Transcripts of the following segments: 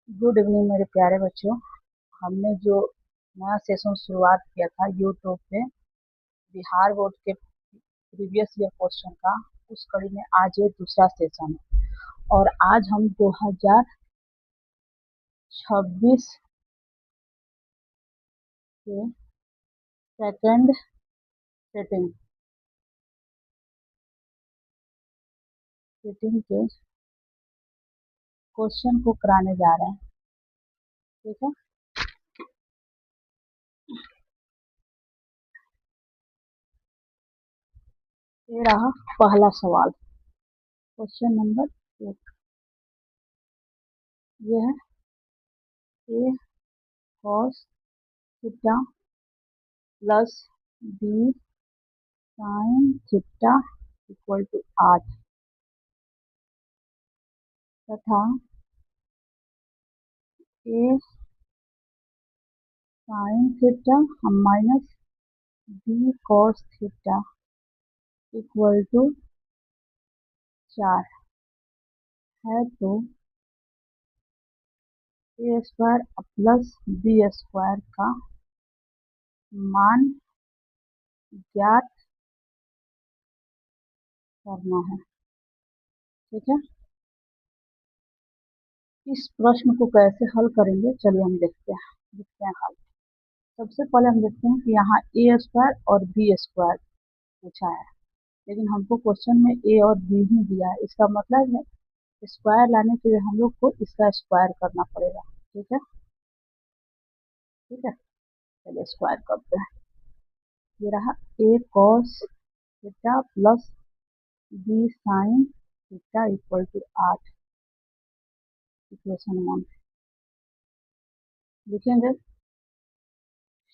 Good evening मेरे प्यारे बच्चों। हमने जो नया सेशन शुरुआत किया था यूट्यूब पे बिहार बोर्ड के प्रीवियस ईयर क्वेश्चन का, उस कड़ी में आज ये दूसरा सेशन है। और आज हम 2026 के सेकेंड सेटिंग के क्वेश्चन को कराने जा रहे हैं। ठीक है, ये रहा पहला सवाल। क्वेश्चन नंबर 1 ये है a cos theta plus b sin theta equal to 8 तथा a sin theta minus b cos theta equal to 4 है, तो a square plus b square का मान ज्ञात करना है। ठीक है, इस प्रश्न को कैसे हल करेंगे, चलिए हम देखते हैं हल। सबसे पहले हम देखते हैं कि यहाँ a स्क्वायर और b स्क्वायर पूछा है, लेकिन हमको क्वेश्चन में a और b ही दिया है। इसका मतलब है स्क्वायर लाने के लिए हम लोग को इसका स्क्वायर करना पड़ेगा। ठीक है, ठीक है, चलिए स्क्वायर करते हैं। ये रहा a cos theta plus b sin theta equal to 8। Equation 1 लिखेंगे।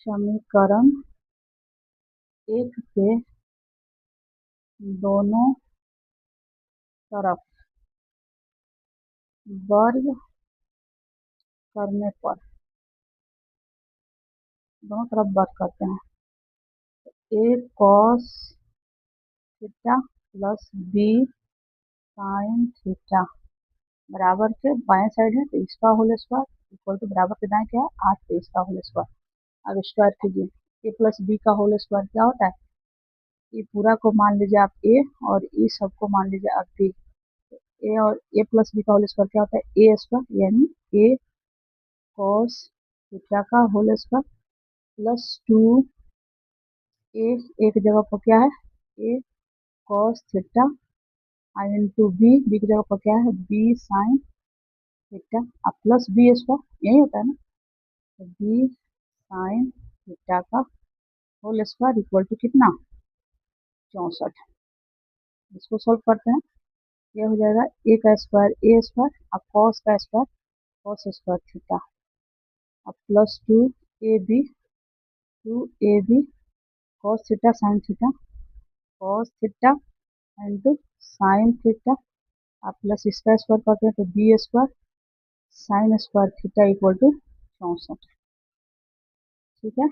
समीकरण 1 के दोनों तरफ वर्ग करने पर, दोनों तरफ वर्ग करते हैं, a cos theta plus b sin theta बराबर के बाएं साइड है तो इसका होल स्क्वायर इक्वल टू बराबर के दाएं क्या है 8, तो इसका होल स्क्वायर। अब स्क्वायर कीजिए। a प्लस बी का होल स्क्वायर क्या होता है, ये पूरा को मान लीजिए आप a और ये सबको मान लीजिए आप b। a और a प्लस बी का होल स्क्वायर क्या होता है, a स्क्वायर यानी a cos थीटा का होल स्क्वायर प्लस 2 a एक जगह पर क्या है a cos theta into b की जगह पर क्या है b sin थीटा अब प्लस b स्क्वायर यही होता है ना, तो b sin थीटा का होल स्क्वायर इक्वल टू कितना 64। इसको सॉल्व करते हैं। यह हो जाएगा a का स्क्वायर a स्क्वायर अब cos का स्क्वायर cos स्क्वायर थीटा अब plus 2ab cos theta sin theta cos theta into sine theta अब प्लस इसका स्क्वायर करते हैं तो b square sine square theta equal to 64। ठीक है,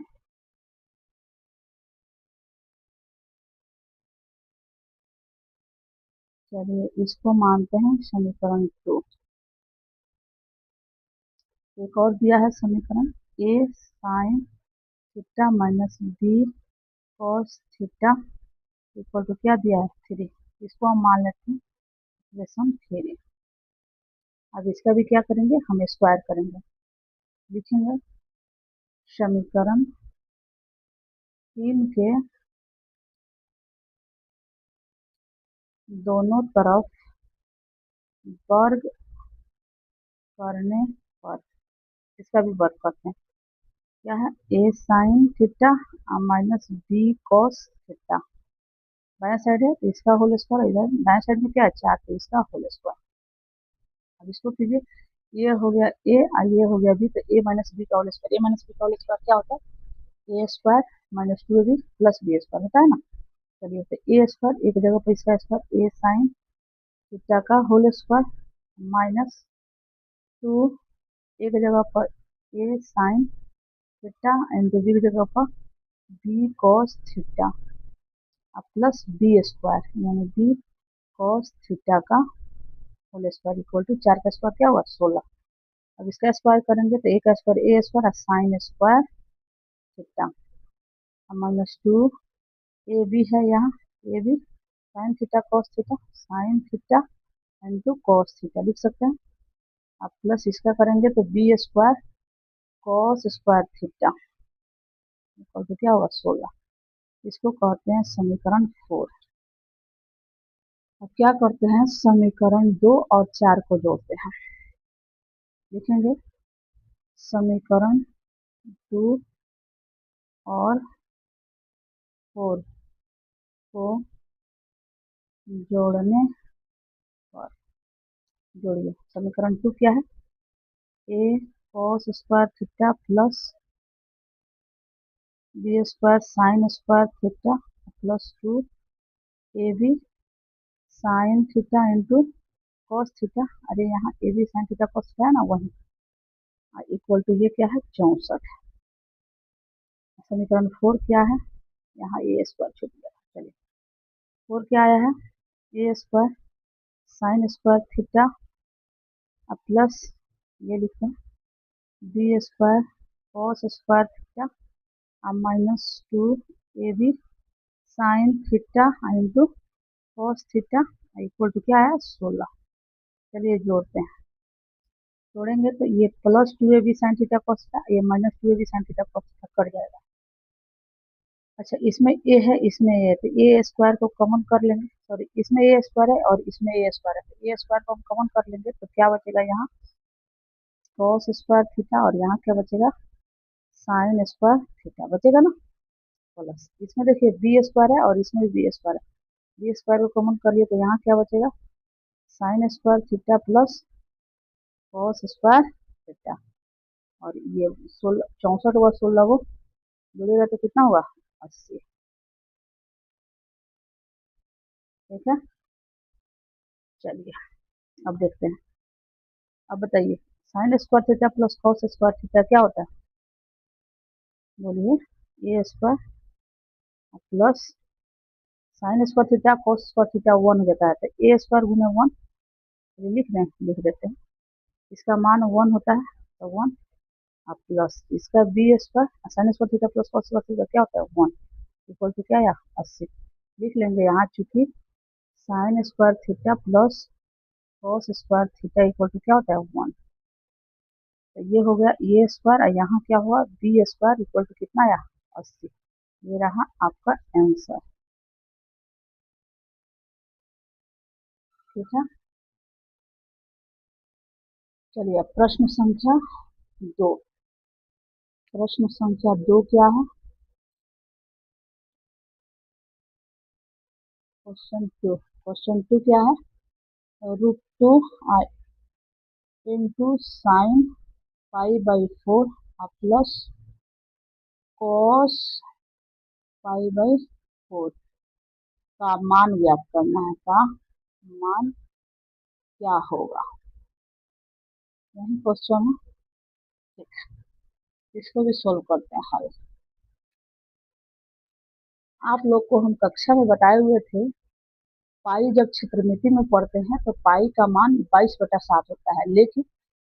चलिए इसको मानते हैं समीकरण 2। एक और दिया है समीकरण a sine theta minus b cos theta equal to क्या दिया है 3। इसको हम मान लेते हैं इक्वेशन 3। अब इसका भी क्या करेंगे, हम स्क्वायर करेंगे। लिखेंगे समीकरण 3 के दोनों तरफ वर्ग करने पर, इसका भी वर्ग करते हैं। क्या है a sine theta minus b cos theta बाया साइड है तो इसका होल स्क्वायर, इधर दाएं साइड में क्या है 4 तो इसका होल स्क्वायर। अब इसको कीजिए, ये हो गया a और ये हो गया b, तो a माइनस बी का whole square, a minus B का होल स्क्वायर क्या होता है a square minus 2ab plus b square होता है ना। चलिए तो a स्क्वायर एक जगह पर इसका स्क्वायर a साइन थीटा का होल स्क्वायर माइनस 2 एक जगह पर a sine theta and b की जगह पर b cos theta plus b square यानी b cos थीटा का होल स्क्वायर इक्वल टू 4 का स्क्वायर क्या हुआ 16। अब इसका स्क्वायर करेंगे तो ए का square A square sine square theta minus 2 A B है यहाँ A B sine theta cos theta sine theta into cos theta लिख सकते हैं। अब प्लस इसका करेंगे तो B square cos square theta तो क्या होगा 16। इसको कहते हैं समीकरण 4। अब क्या करते हैं समीकरण 2 और 4 को जोड़ते हैं। लिखेंगे समीकरण 2 और 4 को जोड़ने पर जोड़िए। समीकरण 2 क्या है A cos square theta plus B square sine square theta plus 2 A B sine theta into cos theta. अरे यहाँ A B sine theta cos theta है ना वही इक्वल टू ये क्या है 64। समीकरण 4 क्या है यहाँ ए स्क्वायर छूट गया। चलिए 4 क्या आया है A square sine square theta plus ये लिखते हैं B square cos square theta minus 2 A B sine theta into cos theta equal to क्या है 16। चलिए जोड़ते हैं। जोड़ेंगे तो ये plus 2 A B sine theta cos theta ये minus 2 A B sine theta cos theta cut जाएगा। अच्छा इसमें ए है इसमें ए है तो ए स्क्वायर को कॉमन कर लेंगे। सॉरी इसमें ए स्क्वायर है और इसमें ए स्क्वायर है तो ए स्क्वायर को हम कॉमन कर लेंगे तो क्या बचेगा यहाँ कॉस स्क्वायर थीटा और यहाँ क्या बचेगा साइन स्क्वायर थीटा बचेगा ना। प्लस इसमें देखिए बी स्क्वायर है और इसमें भी बी स्क्वायर है बी स्क्वायर को कॉमन कर लिए तो यहाँ क्या बचेगा sign square theta plus cos square theta और ये 64 व 16 को जोड़ेगा तो कितना होगा 80। ठीक है चलिए अब देखते हैं। अब बताइए sine square theta plus cos square theta क्या होता है बोलिए A square plus sine square theta cos square theta 1 हो जाता है तो ए स्क्वायर गुने 1 लिख देते हैं। इसका मान 1 होता है तो 1 प्लस इसका B square sine square theta plus cos square theta क्या होता है 1 इक्वल टू क्या या 80 लिख लेंगे। यहाँ चूंकि sine square theta plus cos square theta equal to क्या होता है 1 तो ये हो गया ए स्क्वायर और यहाँ क्या हुआ बी स्क्वायर इक्वल टू कितना आया 80। ये रहा आपका आंसर। ठीक है चलिए अब प्रश्न संख्या 2। प्रश्न संख्या 2 क्या है क्वेश्चन 2 क्या है √2 into sine pi by 4 plus cos pi by 4 का मान ज्ञात करना है। का मान क्या होगा यही क्वेश्चन है। ठीक इसको भी सोल्व करते हैं हल। आप लोग को हम कक्षा में बताए हुए थे पाई जब क्षेत्रमिति में पढ़ते हैं तो पाई का मान 22/7 होता है लेकिन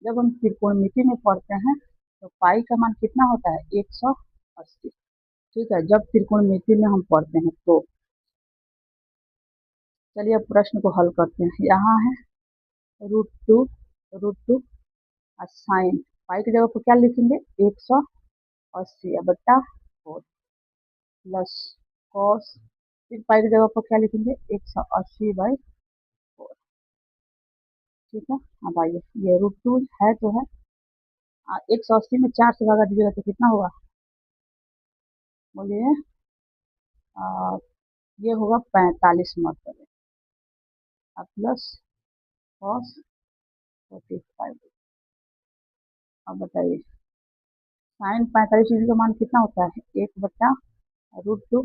जब हम त्रिकोणमिति में पढ़ते हैं तो पाई का मान कितना होता है 180। ठीक है जब त्रिकोणमिति में हम पढ़ते हैं तो चलिए अब प्रश्न को हल करते हैं। यहाँ है √2 साइन पाई की जगह पर क्या लिखेंगे 180 बट्टा 4 प्लस कॉस फिर पाई की जगह पर क्या लिखेंगे 180/4। ठीक है अब आइए ये √2 है तो है 180 में 4 से भागा दीजिएगा तो कितना होगा बोलिए ये होगा 45 मरतबे प्लस कॉस 45। अब बताइए साइन 45 डिग्री का मान कितना होता है 1/√2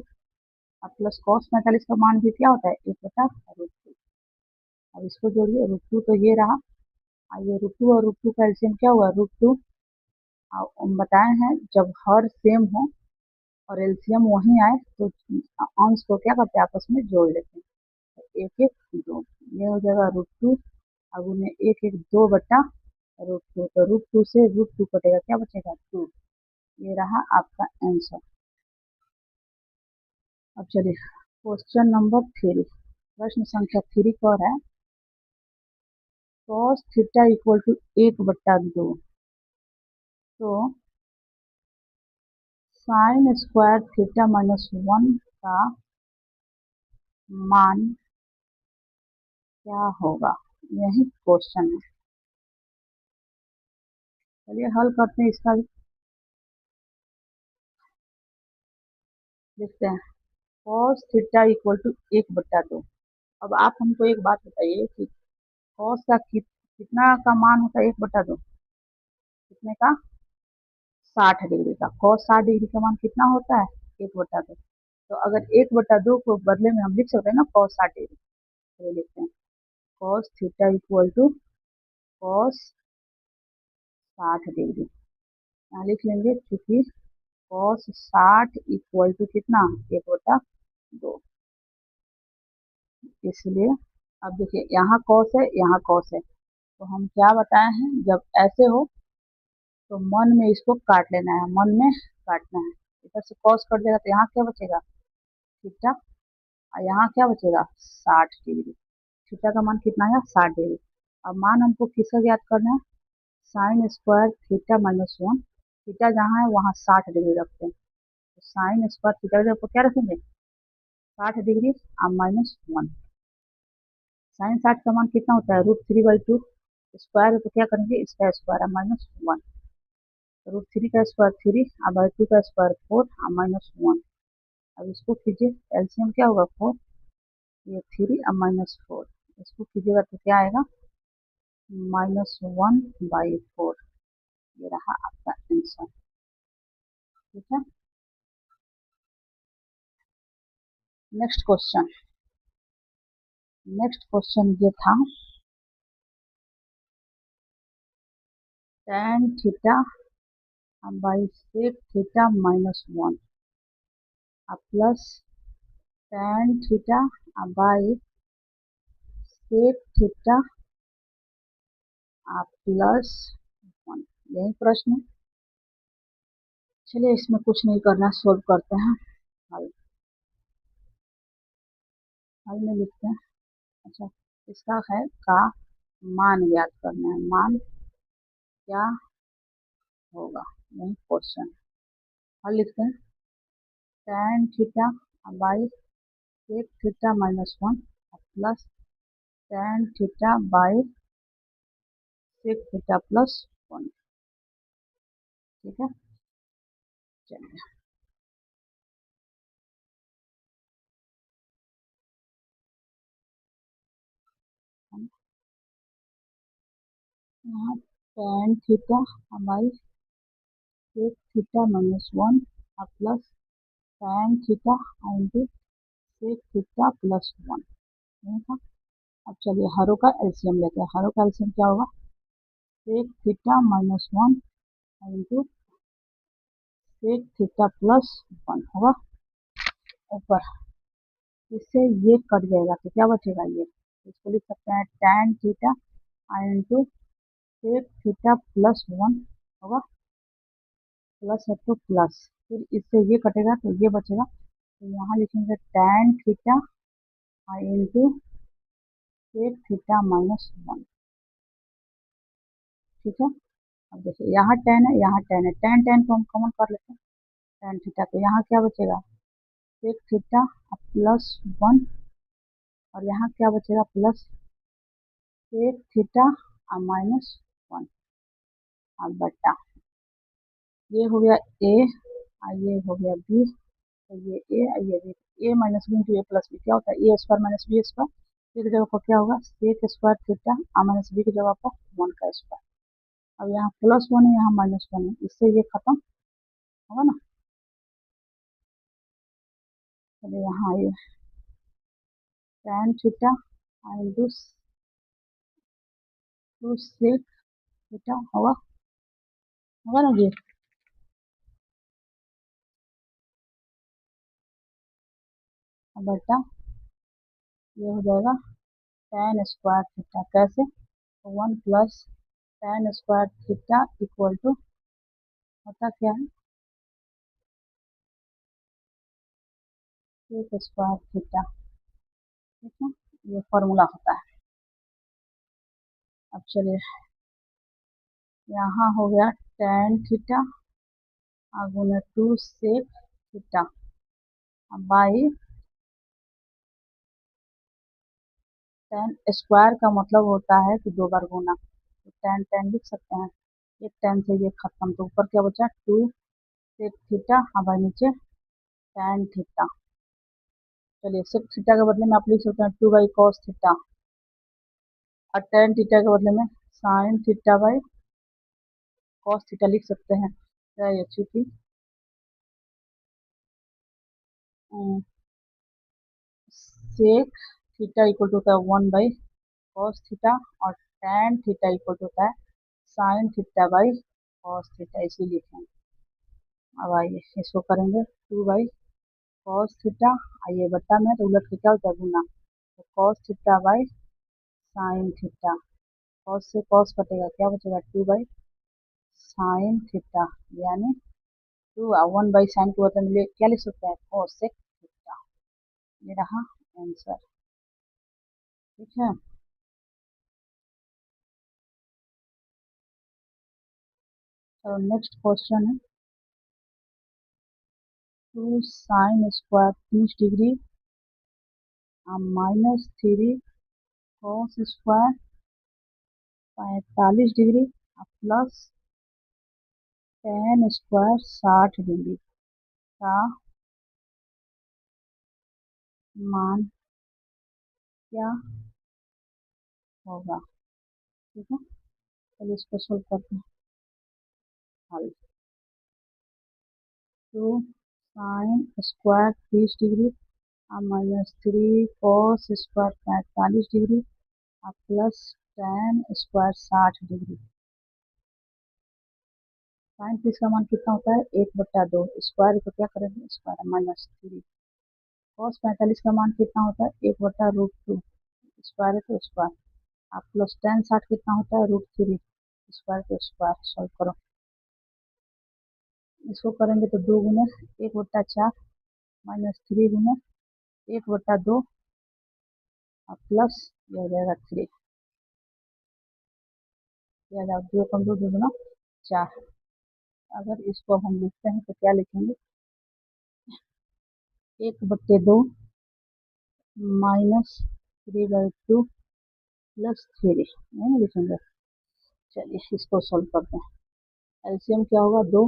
प्लस कॉस 45 का मान भी क्या होता है 1/√2। अब इसको जोड़िए √2 तो ये रहा ये √2 और √2 का एलसीएम क्या हुआ √2 बताए हैं जब हर सेम हो और एलसीएम वहीं आए तो अंश को क्या करते हैं आपस में जोड़ लेते हैं तो 1 1 2 ये हो जाएगा √2 अब उन्हें 1 1 2/2 √2, तो √2 से √2 कटेगा, क्या बचेगा 2। ये रहा आपका आंसर। अब चलिए क्वेश्चन नंबर 3, प्रश्न संख्या 3 पर है cos थीटा इक्वल टू 1/2, तो साइन स्क्वायर थीटा -1 का मान क्या होगा, यही क्वेश्चन है। चलिए हल करते हैं इसका भी। लिखते हैं cos थीटा इक्वल टू 1/2। अब आप हमको एक बात बताइए कि cos का कितना का मान होता है 1/2, कितने का, 60 डिग्री का। cos 60 डिग्री का मान कितना होता है 1/2। तो अगर 1/2 को बदले में हम लिख सकते हैं ना cos 60 डिग्री, तो लिखते हैं cos theta equal to cos 60 degree. यहाँ लिख लेंगे क्योंकि cos 60 इक्वल टू कितना 1/2, इसलिए अब देखिए यहाँ cos है यहाँ cos है, तो हम क्या बताए हैं, जब ऐसे हो तो मन में इसको काट लेना है, मन में काटना है। इधर से cos कट जाएगा तो यहाँ क्या बचेगा थीटा, और यहाँ क्या बचेगा 60 डिग्री। थीटा का मान कितना है 60 डिग्री। अब मान हमको किसका ज्ञात करना है, साइन स्क्वायर थीटा -1। थीटा जहाँ है वहाँ 60 डिग्री रखते हैं, तो साइन स्क्वायर थीटा की जगह पर क्या रखेंगे 60 डिग्री और -1। साइन 60 का मान कितना होता है √3/2, स्क्वायर है तो क्या करेंगे इसका स्क्वायर है -1। √3 का स्क्वायर 3 और /2 का स्क्वायर 4 और -1। अब इसको कीजिए एलसीएम क्या होगा 4, ये 3 और -4, इसको कीजिएगा तो क्या आएगा -1/4। ये रहा आपका आंसर। ठीक है, नेक्स्ट क्वेश्चन। नेक्स्ट क्वेश्चन ये था tan theta by sec theta -1 plus tan theta by sec theta plus 1, यही प्रश्न है। चलिए इसमें कुछ नहीं करना, सोल्व करते हैं। हल हल में लिखते हैं, अच्छा इसका है का मान ज्ञात करना है, मान क्या होगा, यही क्वेश्चन। हल लिखते हैं tan theta by sec theta -1 plus tan theta by sec theta plus 1। ठीक है, चलिए हम यहाँ tan theta by sec theta -1 plus tan theta into sec theta plus 1, यही था। अब चलिए हरों का एलसीएम लेते हैं। हरों का एलसीएम क्या होगा sec theta -1 into sec theta plus 1 होगा ऊपर। इससे ये कट जाएगा तो क्या बचेगा, ये इसको लिख सकते हैं tan theta into sec theta plus 1 होगा, प्लस है तो प्लस, फिर इससे ये कटेगा तो ये बचेगा, तो यहाँ लिखेंगे tan theta into sec theta -1। ठीक है, अब देखिए यहाँ tan है यहाँ tan है, tan tan को हम कॉमन कर लेते हैं, tan थीटा, तो यहाँ क्या बचेगा सेक थीटा प्लस 1, और यहाँ क्या बचेगा प्लस सेक थीटा -1 अब बटा, ये हो गया ए और ये हो गया बी, तो ये ए और ये B, A minus B into A plus B क्या होता है A square minus B square. A की जगह पर क्या होगा sec square theta minus B की जगह पर 1 का स्क्वायर। अब यहाँ +1 है यहाँ -1 है, इससे ये खत्म होगा ना। चलिए यहाँ ये tan theta into sec theta होगा, होगा ना जी। अब बटा ये हो जाएगा tan स्क्वायर थीटा, कैसे 1 plus tan square theta equal to होता क्या है sec स्क्वायर थीटा। ठीक है, ये फॉर्मूला होता है। अब चलिए, यहाँ हो गया tan theta Guna 2 sec theta by tan square का मतलब होता है कि 2 बार गुना, तो tan tan लिख सकते हैं। एक tan से ये खत्म, तो ऊपर क्या बचा 2 sec थीटा बाई नीचे tan थीटा। चलिए, sec थीटा के बदले में आप लिख सकते हैं 2 बाई cos थीटा, और tan थीटा के बदले में sin theta by cos theta लिख सकते हैं। ये चूंकि sec थीटा इक्वल टू होता है 1 बाई cos थीटा, और tan थीटा इक्वल टू होता है sin theta by cos theta, इसी लिखें। अब आइए इसको करेंगे 2 बाई cos थीटा, आइए बट्टा में तो उलट के क्या होता है गुना, तो cos theta by sin theta, cos से cos कटेगा, क्या बचेगा 2 बाई sin थीटा, यानी 2 1 बाई साइन को बदले में क्या लिख सकते हैं cos थीटा। ये रहा आंसर। ठीक है, तो नेक्स्ट क्वेश्चन है 2 sine square 30 degree minus 3 cos square 45 degree plus tan square 60 degree का मान क्या होगा। ठीक है, चलिए इसको सोल्व करते हैं। हल 2 sine square 30 degree minus 3 cos square 45 degree plus tan square 60 degree. Sine 30 का मान कितना होता है 1/2, स्क्वायर को क्या करेंगे स्क्वायर माइनस 3। cos 45 का मान कितना होता है 1/√2, स्क्वायर है तो स्क्वायर, आप प्लस tan 60 कितना होता है √3, स्क्वायर तो स्क्वायर। सॉल्व करो, इसको करेंगे तो 2 गुना 1/4 माइनस 3 गुना 1/2 प्लस ये हो जाएगा 3, यह आ जाएगा 2 कम 2 गुना 4। अगर इसको हम लिखते हैं तो क्या लिखेंगे 1/2 माइनस 3/2 प्लस 3, नहीं लिखेंगे। चलिए इसको सोल्व करते हैं। एलसीएम क्या होगा 2,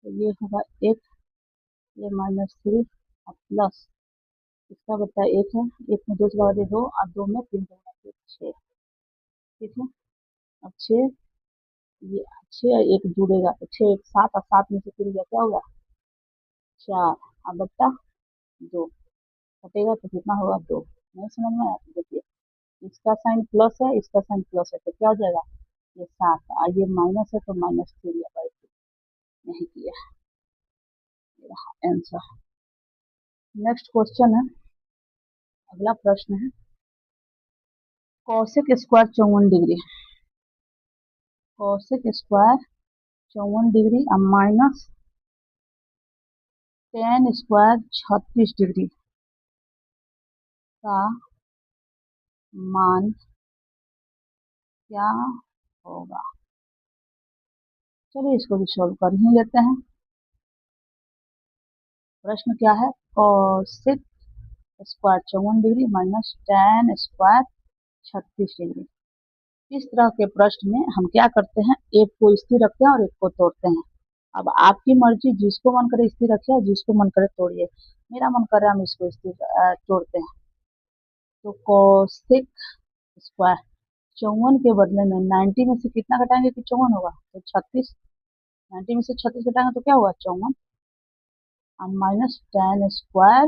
तो ये होगा 1, ये माइनस 3 और प्लस इसका बता 1 है, 1 में 2 से लगा 2 और 2 में 3 से 6। ठीक है, अब 6, ये 6 1 जुड़ेगा तो 6 1 7 और 7 में से 3 गया क्या होगा 4, अब बट्टा 2 कटेगा तो कितना होगा 2। नहीं समझ में आया तो देखिए, इसका साइन प्लस है, इसका साइन प्लस है, तो क्या हो जाएगा ये 7 और ये माइनस है तो माइनस 3/2 नहीं किया, आंसर। नेक्स्ट क्वेश्चन है, अगला प्रश्न है cosec square 54 degree, cosec square 54 degree minus tan square 36 degree का मान क्या होगा। चलिए इसको भी सोल्व कर ही लेते हैं। प्रश्न क्या है cosec square 54 degree minus tan square 36 degree. इस तरह के प्रश्न में हम क्या करते हैं, एक को स्थिर रखते हैं और एक को तोड़ते हैं। अब आपकी मर्जी, जिसको मन करे स्थिर रखिए, जिसको मन करे तोड़िए। मेरा मन कर रहा है हम इसको स्थिर तोड़ते हैं। तो कौशिक स्क्वायर 54 के बदले में 90 में से कितना घटाएंगे कि 54 होगा, तो 36, 90 में से 36 घटाएंगे तो क्या होगा 54 और माइनस tan स्क्वायर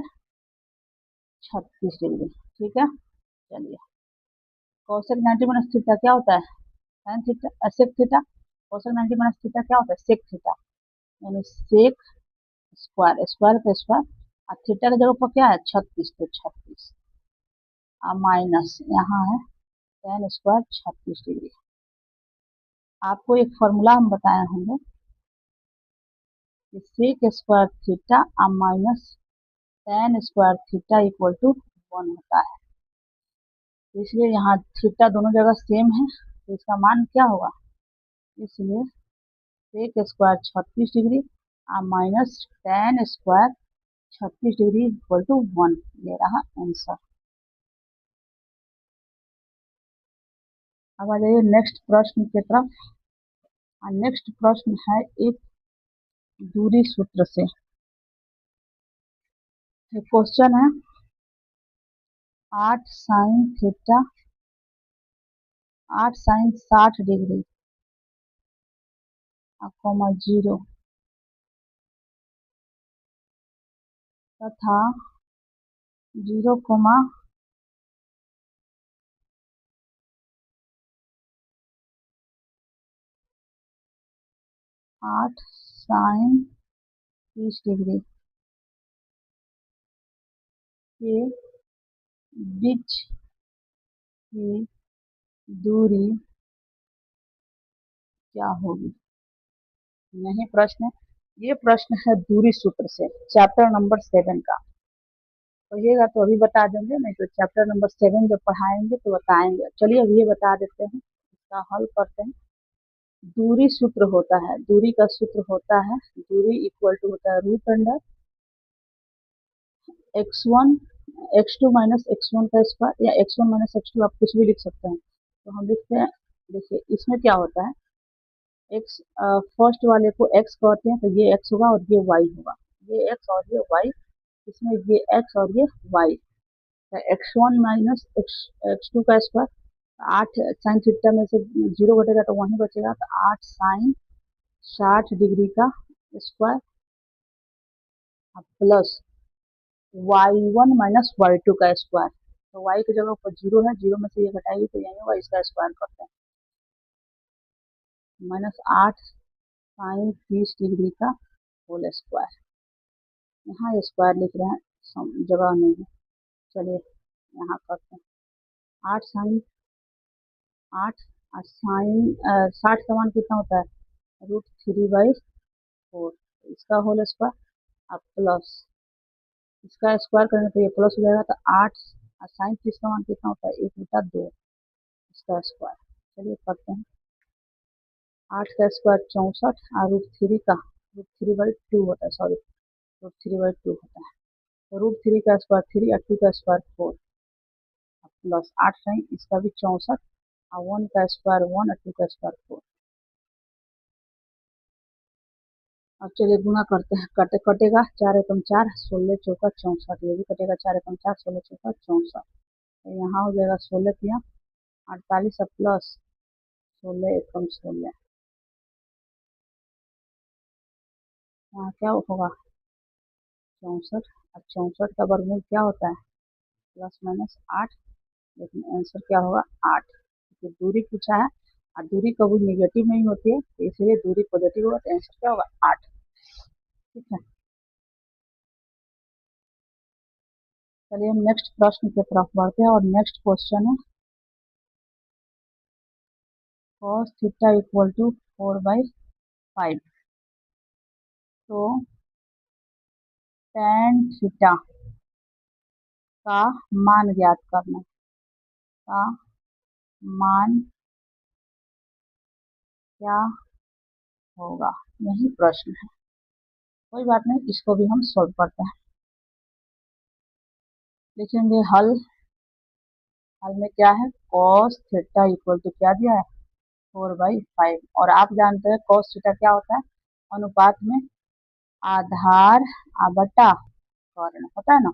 36 डिग्री। ठीक है, चलिए कौशिक 90 माइनस थीटा क्या होता है tan theta sec theta, cosec 90 minus theta क्या होता है सेक थीटा, यानी सेक स्क्वायर, स्क्वायर का स्क्वायर और थीटा की जगह पर क्या है 36, तो 36 और माइनस यहाँ है tan स्क्वायर 36 डिग्री। आपको एक फॉर्मूला हम बताए होंगे कि sec square theta minus tan square theta equal to 1 होता है। तो इसलिए यहाँ थीटा दोनों जगह सेम है, तो इसका मान क्या होगा, इसलिए sec square 36 degree minus tan square 36 degree equal to 1, ये रहा आंसर। अब आ जाइए नेक्स्ट प्रश्न की तरफ। नेक्स्ट प्रश्न है एक दूरी सूत्र से। क्वेश्चन है 8 sine theta 8 sine 60 degree comma 0 तथा 0 8 साइन 30 डिग्री के बीच की दूरी क्या होगी। यही प्रश्न है, ये प्रश्न है दूरी सूत्र से, चैप्टर नंबर 7 का। पढ़िएगा तो अभी बता देंगे, नहीं तो चैप्टर नंबर 7 जब पढ़ाएंगे तो बताएंगे। चलिए अभी ये बता देते हैं, इसका हल करते हैं। दूरी सूत्र होता है, दूरी का सूत्र होता है, दूरी इक्वल टू होता है root under x1 x2 minus x1 का स्क्वायर, या x1 माइनस x2 आप कुछ भी लिख सकते हैं। तो हम लिखते हैं, देखिए इसमें क्या होता है, x फर्स्ट वाले को x कहते हैं, तो ये x होगा और ये y होगा, ये x और ये y, इसमें ये x और ये y, x1 माइनस x2 का स्क्वायर, 8 साइन थीटा में से 0 घटेगा तो वहीं बचेगा, तो 8 साइन 60 डिग्री का square plus y1 minus y2 का स्क्वायर। तो y की जगह पर 0 है, 0 में से ये घटाएगी तो यही होगा, इसका स्क्वायर करते हैं, माइनस 8 साइन 30 डिग्री का होल स्क्वायर। यहाँ स्क्वायर लिख रहे हैं, जगह नहीं है, चलिए यहाँ करते हैं। 8 साइन 8 साइन 60 का मान कितना होता है, √3/4, इसका होल स्क्वायर अब प्लस इसका स्क्वायर करेंगे तो ये प्लस हो जाएगा, तो 8 साइन 30 का मान कितना होता है, 1/2, इसका स्क्वायर। चलिए करते हैं, 8 का स्क्वायर 64 और √3 का √3/2 होता है, सॉरी √3/2 होता है, तो √3 का स्क्वायर 3 और 2 का स्क्वायर 4 प्लस 8 साइन इसका भी 64 और 1 का स्क्वायर 1 और 2 का स्क्वायर 4। अब चलिए गुना करते हैं, कटेगा 4 एकम 4, 16 चौका 64, ये भी कटेगा 4 एकम 4, 16 चौका 64, तो यहाँ हो जाएगा 16 तिया 48 प्लस 16 एकम 16, यहाँ क्या होगा 64, और 64 का वर्गमूल क्या होता है प्लस माइनस 8, लेकिन आंसर क्या होगा 8, क्योंकि दूरी पूछा है और दूरी कभी निगेटिव नहीं होती है, तो इसलिए दूरी पॉजिटिव होगा, तो आंसर क्या होगा 8। ठीक है, चलिए हम नेक्स्ट प्रश्न की तरफ बढ़ते हैं, और नेक्स्ट क्वेश्चन है cos थीटा इक्वल टू 4/5, तो tan थीटा का मान ज्ञात करना, का मान क्या होगा, यही प्रश्न है। कोई बात नहीं, इसको भी हम सॉल्व करते हैं। लिखेंगे हल, हल में क्या है, cos थीटा इक्वल टू क्या दिया है 4/5, और आप जानते हैं cos थीटा क्या होता है, अनुपात में आधार बटा कर्ण होता है ना,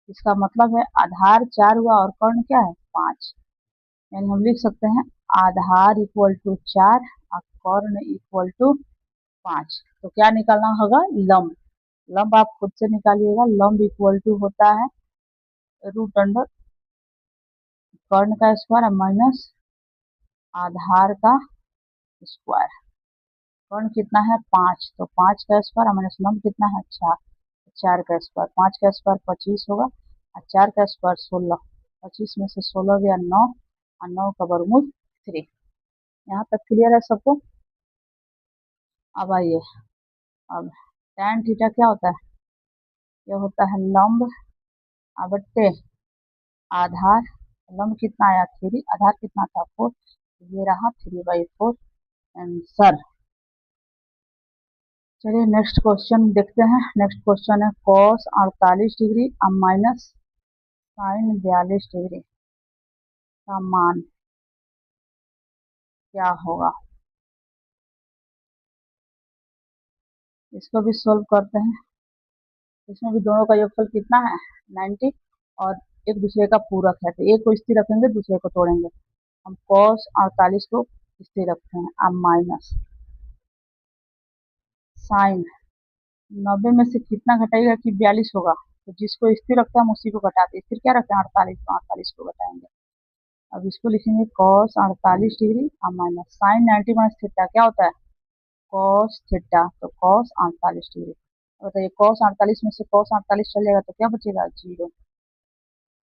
इसका मतलब है आधार 4 हुआ और कर्ण क्या है 5, यानी हम लिख सकते हैं आधार इक्वल टू 4 और कर्ण इक्वल टू 5। तो क्या निकालना होगा, लंब, लंब आप खुद से निकालिएगा, लंब इक्वल टू होता है रूट अंडर कर्ण का स्क्वायर माइनस आधार का स्क्वायर। कर्ण कितना है 5, तो 5 का स्क्वायर माइनस लंब कितना है 4, 4 का स्क्वायर, 5 का स्क्वायर 25 होगा और 4 का स्क्वायर 16, 25 में से 16 गया 9 और 9 का वर्गमूल 3, यहाँ तक क्लियर है सबको? अब आइए, अब tan थीटा क्या होता है? ये होता है लंब बट्टे आधार। लंब कितना आया 3, आधार कितना था 4, ये रहा 3/4 आंसर। चलिए नेक्स्ट क्वेश्चन देखते हैं। नेक्स्ट क्वेश्चन है cos 48 डिग्री अब माइनस sin 42 डिग्री का मान क्या होगा? इसको भी सोल्व करते हैं। इसमें भी दोनों का योगफल कितना है 90 और एक दूसरे का पूरक है, तो एक को स्थिर रखेंगे दूसरे को तोड़ेंगे। हम cos 48 को स्थिर रखते हैं। अब माइनस साइन 90 में से कितना घटाएगा कि 42 होगा, तो जिसको स्थिर रखते हैं हम उसी को घटाते हैं। स्थिर क्या रखते हैं 48, तो 48 को घटाएंगे। अब इसको लिखेंगे cos 48 डिग्री अब माइनस साइन 90 माइनस थीटा क्या होता है cos थीटा, तो cos 48 डिग्री। बताइए cos 48 में से cos 48 चल जाएगा तो क्या बचेगा 0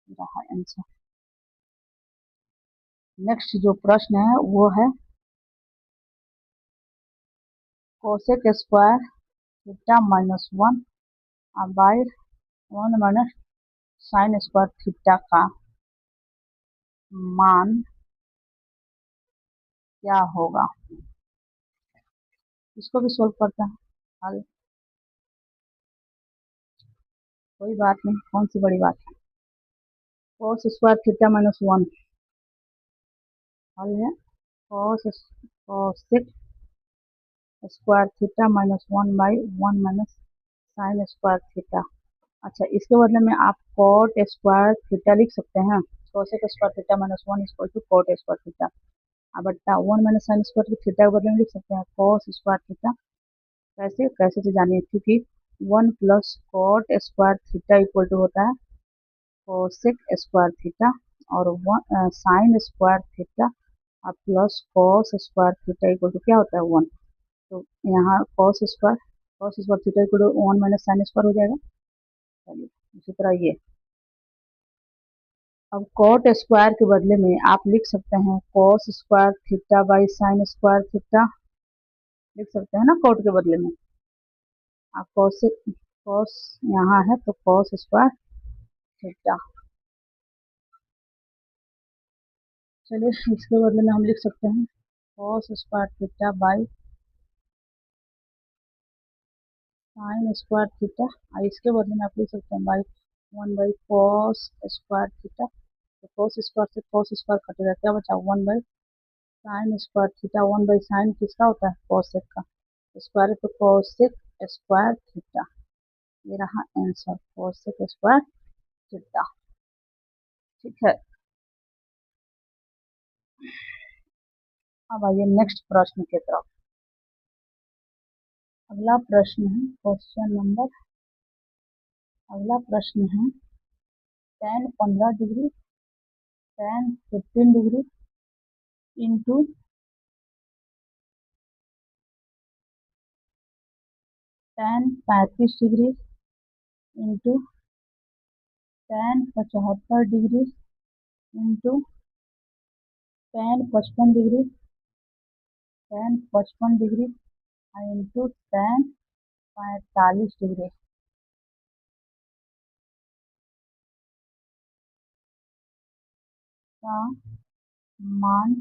रहा आंसर। नेक्स्ट जो प्रश्न है वो है cosec square theta minus 1 by 1 minus sine square theta का मान क्या होगा? इसको भी सोल्व करते हैं। हल कोई बात नहीं, कौन सी बड़ी बात है। कोस स्क्वायर थीटा माइनस 1 हल है cosec square theta minus 1 by 1 minus sine square theta. अच्छा, इसके बदले में आप कॉट स्क्वायर थीटा लिख सकते हैं। Cosec square theta minus 1 equal to cot square theta. अब बट्टा 1 माइनस साइन स्क्वायर थीटा के बदले में लिख सकते हैं कॉस स्क्वायर थीटा। कैसे कैसे से जानिए, क्योंकि 1 plus cot square theta equal to होता है कोसेक स्क्वायर थीटा और sine square theta plus cos square theta equal to क्या होता है 1। तो यहाँ cos square theta equal to 1 minus sine square हो जाएगा। चलिए इसी तरह ये अब कॉट स्क्वायर के बदले में आप लिख सकते हैं cos square theta by sine square theta लिख सकते हैं ना कॉट के बदले में। आप कॉस यहाँ है तो कॉस स्क्वायर थीटा। चलिए इसके बदले में हम लिख सकते हैं cos square theta by sine square theta और इसके बदले में आप लिख सकते हैं by 1 by cos square theta. तो कॉस स्क्वायर से कॉस स्क्वायर कटेगा, क्या बचा 1 by sine square theta. 1 by sine किसका होता है कॉसेक का, स्क्वायर तो कॉसेक स्क्वायर थीटा। ये रहा आंसर कॉसेक स्क्वायर थीटा। ठीक है, अब आइए नेक्स्ट प्रश्न की तरफ। अगला प्रश्न है क्वेश्चन नंबर, अगला प्रश्न है tan 15 degree tan 15 degree into tan 35 degree into tan 75 degree into tan 55 degree into tan 45 degree का मान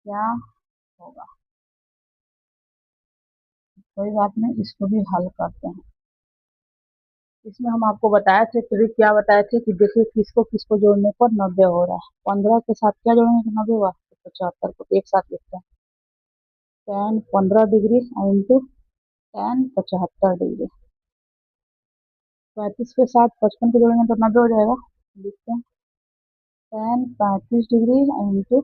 क्या होगा? कोई बात नहीं, इसको भी हल करते हैं। इसमें हम आपको बताए थे, ट्रिक क्या बताए थे कि देखिए किसको किसको जोड़ने पर 90 हो रहा है। 15 के साथ क्या जोड़ेंगे तो 90 हुआ, तो 75 को एक साथ लिखते हैं tan 15 degree into tan 75 degree. 35 के साथ 55 को जोड़ेंगे तो 90 हो जाएगा। लिखते हैं tan 35 degree into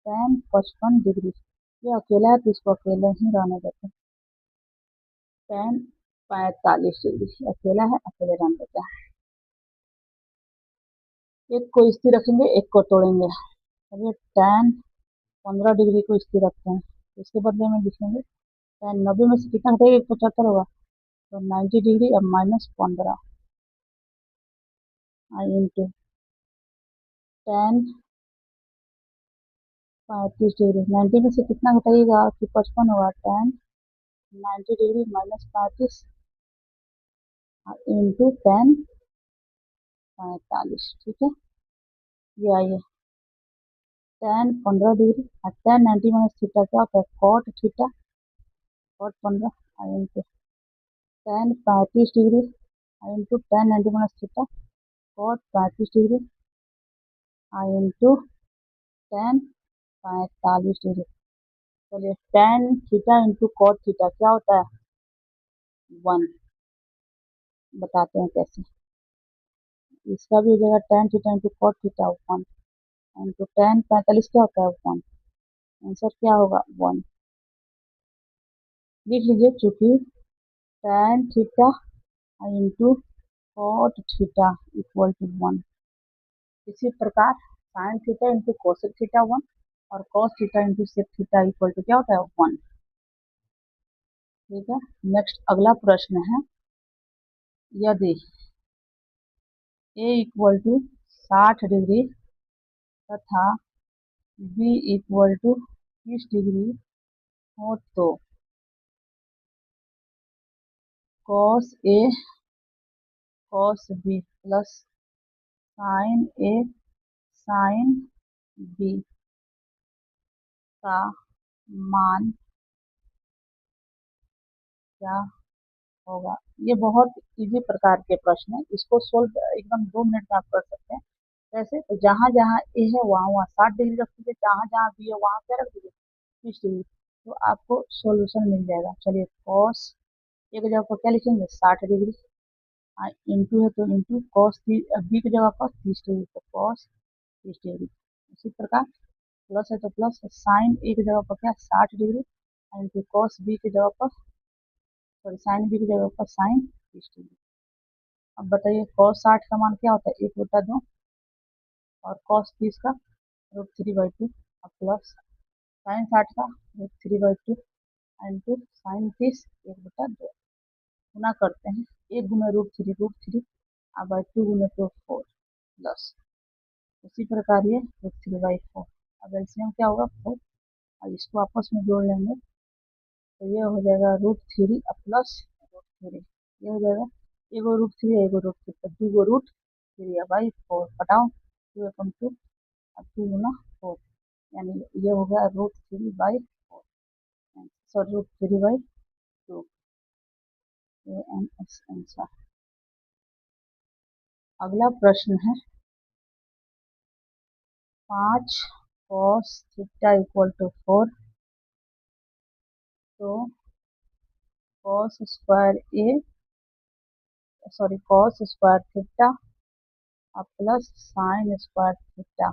tan 55 degree. ये अकेला है तो इसको अकेले ही रहने देते हैं। tan 45 डिग्री अकेला है, अकेले रहने देते हैं। एक को स्थिर रखेंगे एक को तोड़ेंगे। चलिए tan 15 डिग्री को स्थिर रखते हैं, इसके बदले में लिखेंगे tan 90 में से कितना घटेगा 75 होगा, तो 90 डिग्री अब माइनस 15 इंटू tan 35 डिग्री। 90 में से कितना घटाइएगा कि 55 होगा। 10 90 डिग्री माइनस 35 इंटू 10 45। ठीक है, ये आइए 10 15 डिग्री और 10 90 माइनस थीटा क्या होता है cot theta, cot 15 into 10 35 degree into 10 90 minus theta cot 35 degree into 10 45 degree. चलिए 10 थीटा इंटू कॉट थीटा क्या होता है 1। बताते हैं कैसे। इसका भी हो जाएगा 10 theta into cot theta 1 into 10 45 क्या होता है 1। आंसर क्या होगा 1। लिख लीजिए चूंकि 10 theta into cot theta equal to 1। इसी प्रकार sine theta into cosec theta 1 और cos theta into sec theta equal to क्या होता है 1। ठीक है, नेक्स्ट अगला प्रश्न है, यदि ए इक्वल टू 60 डिग्री तथा बी इक्वल टू 30 डिग्री हो तो cos A cos B plus sine A sine B का मान क्या होगा। ये बहुत इजी प्रकार के प्रश्न है, इसको सोल्व एकदम 2 मिनट में आप कर सकते हैं। वैसे तो जहाँ जहाँ ए है वहाँ वहाँ 60 डिग्री रख दीजिए, जहाँ जहाँ बी है वहाँ क्या रख दीजिए 30 डिग्री, तो आपको सॉल्यूशन मिल जाएगा। चलिए कॉस ए की जगह पर क्या लिखेंगे 60 डिग्री, इंटू है तो इंटू कॉस बी की जगह पर 30 डिग्री तो कॉस 30 डिग्री। उसी प्रकार प्लस है तो प्लस साइन ए की जगह पर क्या 60 डिग्री इंटू कॉस बी की जगह पर सॉरी साइन बी की जगह पर साइन 30 डिग्री। अब बताइए कॉस 60 का मान क्या होता है 1/2 और कॉस 30 का √3/2 और प्लस साइन 60 का √3/2 इंटू साइन 30 1/2 गुना करते हैं। 1 गुना √3 और बाई 2 गुना तो 4 प्लस उसी प्रकार ये √3/4। अब एलसीएम क्या होगा 4 और इसको आपस में जोड़ लेंगे तो ये हो जाएगा √3 प्लस √3 ये हो जाएगा एगो √3 एगो √3 तो 2 √3 बाई 4 घटाओ 2 और 2 गुना 4 यानी ये हो गया √3/4 सॉरी √3/2 आंसर। अगला प्रश्न है 5 cos थीटा इक्वल टू 4 तो cos स्क्वायर ए सॉरी cos स्क्वायर थीटा और प्लस साइन स्क्वायर थीटा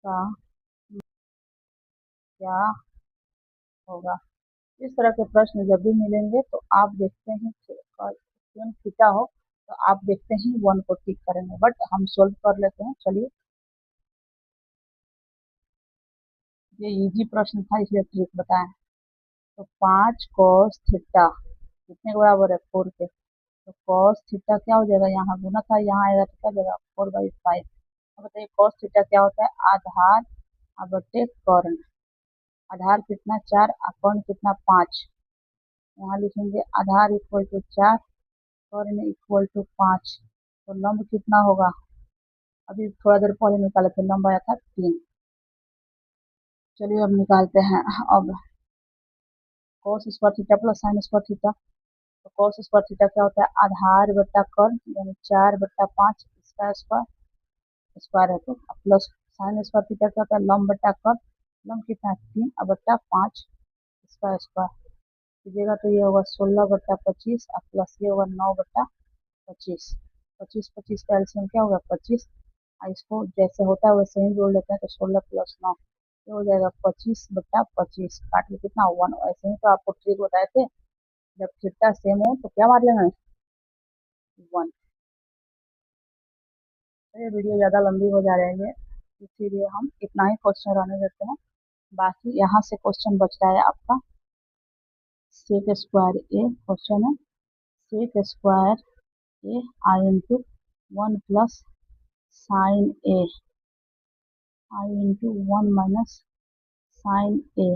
का क्या होगा। इस तरह के प्रश्न जब भी मिलेंगे तो आप देखते हैं क्वेश्चन थीटा हो तो आप देखते हैं 1 को टिक करेंगे, बट हम सोल्व कर लेते हैं। चलिए ये इजी प्रश्न था इसलिए ट्रिक बताएं। तो 5 cos थीटा कितने के बराबर है 4 के, तो cos थीटा क्या हो जाएगा यहाँ गुना था यहाँ आएगा तो क्या जाएगा 4/5। अब बताइए cos थीटा क्या होता है आधार बटे कर्ण। आधार कितना 4 और कर्ण कितना 5। यहाँ लिखेंगे आधार इक्वल टू 4 कर्ण इक्वल टू 5 तो लंब कितना होगा अभी थोड़ा देर पहले निकाले थे लंब आया था 3। चलिए अब निकालते हैं। अब cos square theta plus sine square theta तो cos स्क्वायर थीटा क्या होता है आधार बट्टा कर्ण यानी 4/5 इसका स्क्वायर स्क्वायर है तो प्लस साइन स्क्वायर थीटा क्या होता है लंब बट्टा कर्ण लंब कितना है 3 और बट्टा 5 इसका स्क्वायर कीजिएगा तो ये होगा 16/25 और प्लस ये होगा 9/25। 25 का एलसीएम क्या होगा 25 और इसको जैसे होता है वैसे ही जोड़ लेते हैं तो 16 प्लस 9 ये हो जाएगा 25/25 काट में कितना 1। ऐसे ही तो आपको ट्रिक बताए थे जब थीटा सेम हो तो क्या मार लेना 1। ये वीडियो ज़्यादा लंबी हो जा रही है इसीलिए हम इतना ही क्वेश्चन रहने देते हैं। बाकी यहाँ से क्वेश्चन बच रहा है आपका सेक स्क्वायर ए क्वेश्चन है sec square A I into 1 plus sine A I into 1 - sin A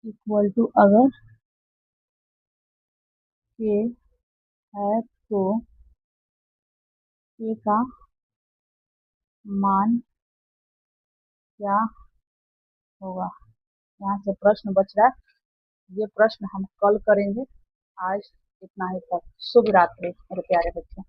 equal to, अगर के है तो के का मान क्या होगा। यहाँ से प्रश्न बच रहा है, ये प्रश्न हम कल करेंगे। आज इतना ही तक। शुभ रात्रि मेरे प्यारे बच्चों।